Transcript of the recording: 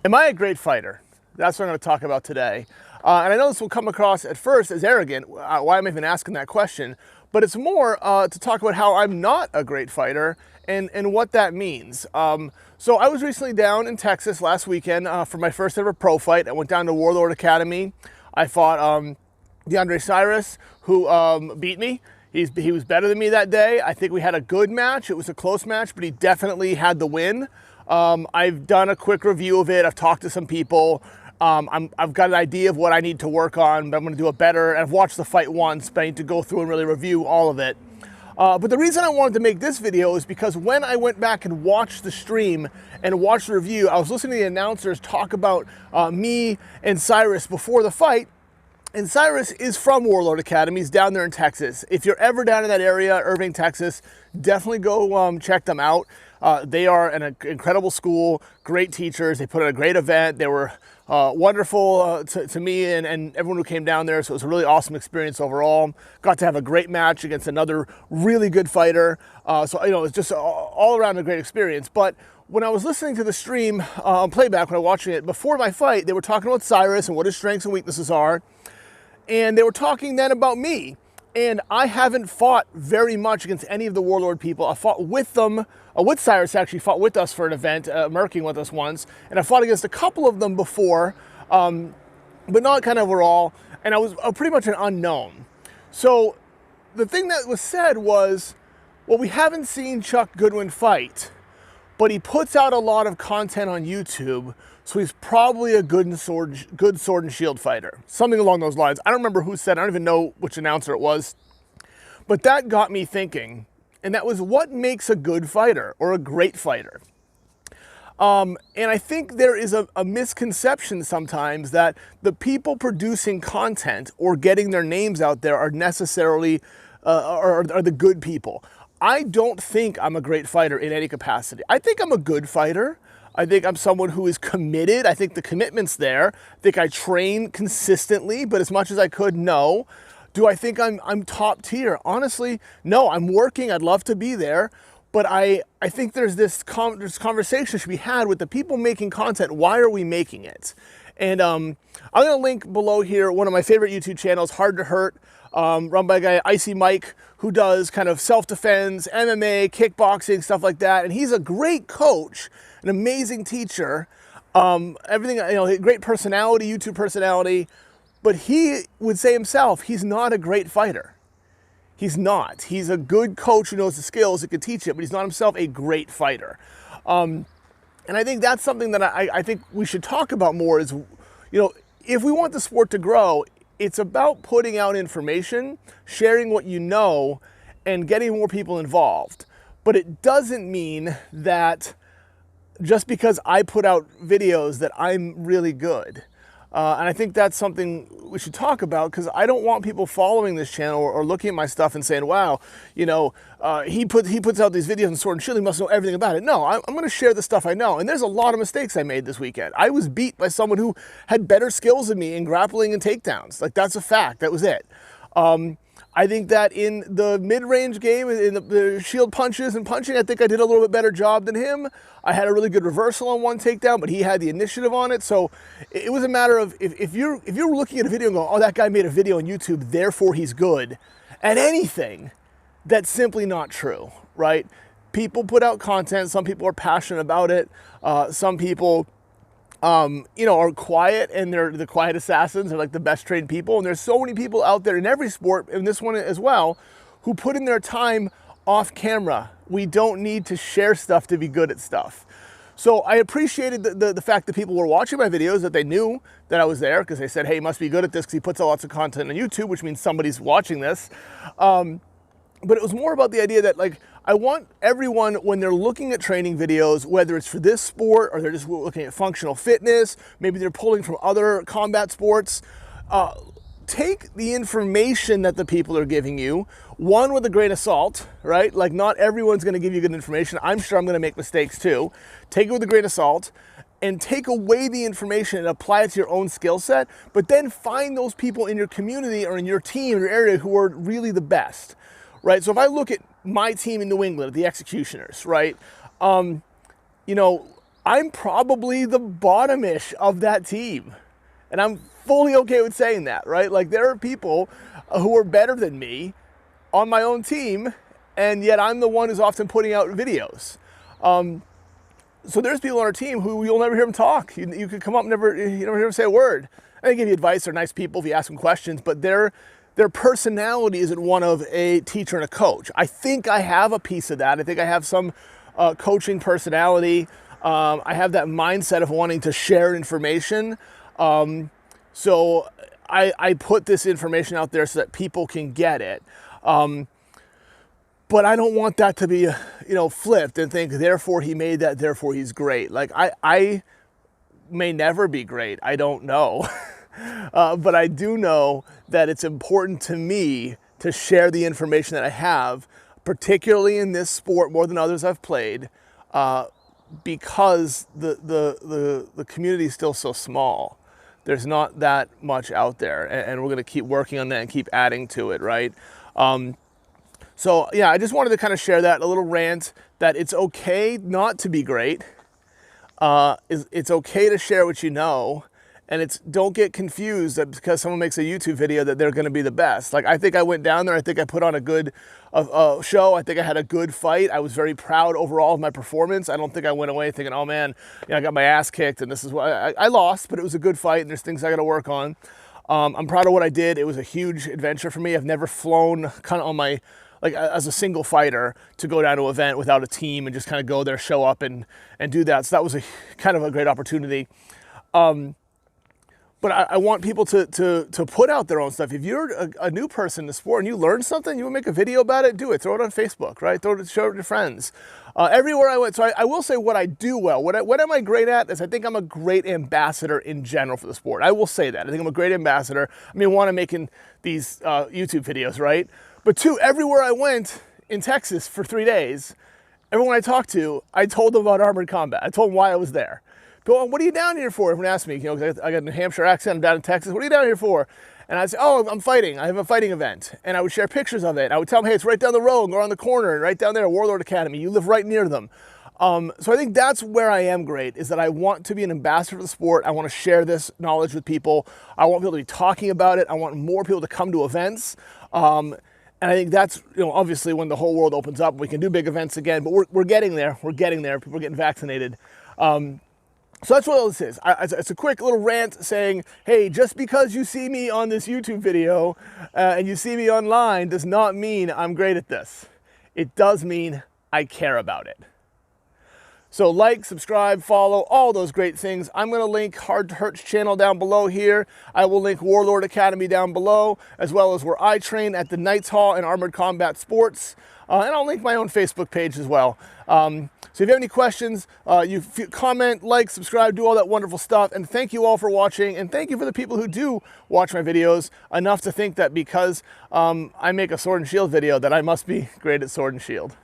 Am I a great fighter? That's what I'm going to talk about today. And I know this will come across at first as arrogant, why I'm even asking that question, but it's more to talk about how I'm not a great fighter and what that means. So I was recently down in Texas last weekend for my first ever pro fight. I went down to Warlord Academy. I fought DeAndre Cyrus, who beat me. He was better than me that day. I think we had a good match. It was a close match, but he definitely had the win. I've done a quick review of it. I've talked to some people. I've got an idea of what I need to work on, but I'm going to do it better. And I've watched the fight once, but I need to go through and really review all of it. But the reason I wanted to make this video is because when I went back and watched the stream and watched the review, I was listening to the announcers talk about me and Cyrus before the fight. And Cyrus is from Warlord Academy. He's down there in Texas. If you're ever down in that area, Irving, Texas, definitely go check them out. They are an incredible school, great teachers. They put on a great event. They were wonderful to me and everyone who came down there. So it was a really awesome experience overall. Got to have a great match against another really good fighter. So, you know, it's just all around a great experience. But when I was listening to the stream on playback, when I was watching it before my fight, they were talking about Cyrus and what his strengths and weaknesses are. And they were talking then about me. And I haven't fought very much against any of the Warlord people. I fought with them, with Cyrus actually, fought with us for an event, Merking with us once. And I fought against a couple of them before, but not kind of overall. And I was pretty much an unknown. So the thing that was said was, well, we haven't seen Chuck Goodwin fight, but he puts out a lot of content on YouTube, so he's probably a good sword and shield fighter. Something along those lines. I don't remember who said it. I don't even know which announcer it was. But that got me thinking, and that was what makes a good fighter or a great fighter. And I think there is a misconception sometimes that the people producing content or getting their names out there are necessarily are the good people. I don't think I'm a great fighter in any capacity. I think I'm a good fighter. I think I'm someone who is committed. I think the commitment's there. I think I train consistently, but as much as I could, no. Do I think I'm top tier? Honestly, no. I'm working. I'd love to be there. But I think there's this conversation should be had with the people making content. Why are we making it? And I'm going to link below here one of my favorite YouTube channels, Hard to Hurt, run by a guy, Icy Mike, who does kind of self-defense, MMA, kickboxing, stuff like that. And he's a great coach, an amazing teacher, everything, you know, great personality, YouTube personality. But he would say himself, he's not a great fighter. He's not. He's a good coach who knows the skills, who can teach it, but he's not himself a great fighter. And I think that's something that I think we should talk about more is, you know, if we want the sport to grow, it's about putting out information, sharing what you know, and getting more people involved. But it doesn't mean that just because I put out videos that I'm really good. And I think that's something we should talk about because I don't want people following this channel or looking at my stuff and saying, wow, you know, he puts out these videos on Sword and Shield, he must know everything about it. No, I'm going to share the stuff I know. And there's a lot of mistakes I made this weekend. I was beat by someone who had better skills than me in grappling and takedowns. Like, that's a fact. That was it. I think that in the mid-range game, in the shield punches and punching, I think I did a little bit better job than him. I had a really good reversal on one takedown, but he had the initiative on it. So it was a matter of if you're looking at a video and going, oh, that guy made a video on YouTube, therefore he's good at anything, that's simply not true, right? People put out content. Some people are passionate about it. Some people you know, are quiet and they're the quiet assassins. They're like the best trained people. And there's so many people out there in every sport, in this one as well, who put in their time off camera. We don't need to share stuff to be good at stuff. So I appreciated the fact that people were watching my videos, that they knew that I was there because they said, hey, he must be good at this because he puts out lots of content on YouTube, which means somebody's watching this. But it was more about the idea that, like, I want everyone, when they're looking at training videos, whether it's for this sport or they're just looking at functional fitness, maybe they're pulling from other combat sports, take the information that the people are giving you, one, with a grain of salt, right? Like, not everyone's going to give you good information. I'm sure I'm going to make mistakes too. Take it with a grain of salt and take away the information and apply it to your own skill set, but then find those people in your community or in your team, your area, who are really the best. Right, so if I look at my team in New England, the Executioners, right, you know, I'm probably the bottom-ish of that team. And I'm fully okay with saying that, right? Like, there are people who are better than me on my own team, and yet I'm the one who's often putting out videos. So there's people on our team who you'll never hear them talk. You could come up and you never hear them say a word. And they give you advice. They're nice people if you ask them questions, but their personality isn't one of a teacher and a coach. I think I have a piece of that. I think I have some coaching personality. I have that mindset of wanting to share information. So I put this information out there so that people can get it. But I don't want that to be, flipped and think, therefore he made that, therefore he's great. Like, I may never be great. I don't know. But I do know that it's important to me to share the information that I have, particularly in this sport more than others I've played, because the community is still so small. There's not that much out there, and we're going to keep working on that and keep adding to it, right? So yeah, I just wanted to kind of share that, a little rant that it's okay not to be great. It's okay to share what you know, and don't get confused that because someone makes a YouTube video that they're going to be the best. Like, I think I went down there. I think I put on a good show. I think I had a good fight. I was very proud overall of my performance. I don't think I went away thinking, oh man, I got my ass kicked and this is what I lost, but it was a good fight and there's things I got to work on. I'm proud of what I did. It was a huge adventure for me. I've never flown kind of on my, like as a single fighter, to go down to an event without a team and just kind of go there, show up and do that. So that was kind of a great opportunity. But I want people to put out their own stuff. If you're a new person in the sport and you learn something, you want to make a video about it, do it. Throw it on Facebook, right? Show it to your friends. Everywhere I went, so I will say what I do well. What am I great at is I think I'm a great ambassador in general for the sport. I will say that. I think I'm a great ambassador. I mean, one, I'm making these YouTube videos, right? But two, everywhere I went in Texas for 3 days, everyone I talked to, I told them about armored combat. I told them why I was there. Go, what are you down here for? Everyone asked me, 'cause I got a New Hampshire accent, I'm down in Texas. What are you down here for? And I'd say, oh, I'm fighting. I have a fighting event. And I would share pictures of it. I would tell them, hey, it's right down the road, go around the corner, and right down there, Warlord Academy. You live right near them. So I think that's where I am great, is that I want to be an ambassador for the sport. I want to share this knowledge with people. I want people to be talking about it. I want more people to come to events. And I think that's, obviously when the whole world opens up, we can do big events again, but we're getting there. We're getting there. People are getting vaccinated. So that's what this is. It's a quick little rant saying, hey, just because you see me on this YouTube video and you see me online does not mean I'm great at this. It does mean I care about it. So like, subscribe, follow, all those great things. I'm going to link Hard to Hurt's channel down below here. I will link Warlord Academy down below, as well as where I train at the Knights Hall in Armored Combat Sports. And I'll link my own Facebook page as well. So if you have any questions, comment, like, subscribe, do all that wonderful stuff. And thank you all for watching. And thank you for the people who do watch my videos enough to think that because I make a sword and shield video that I must be great at sword and shield.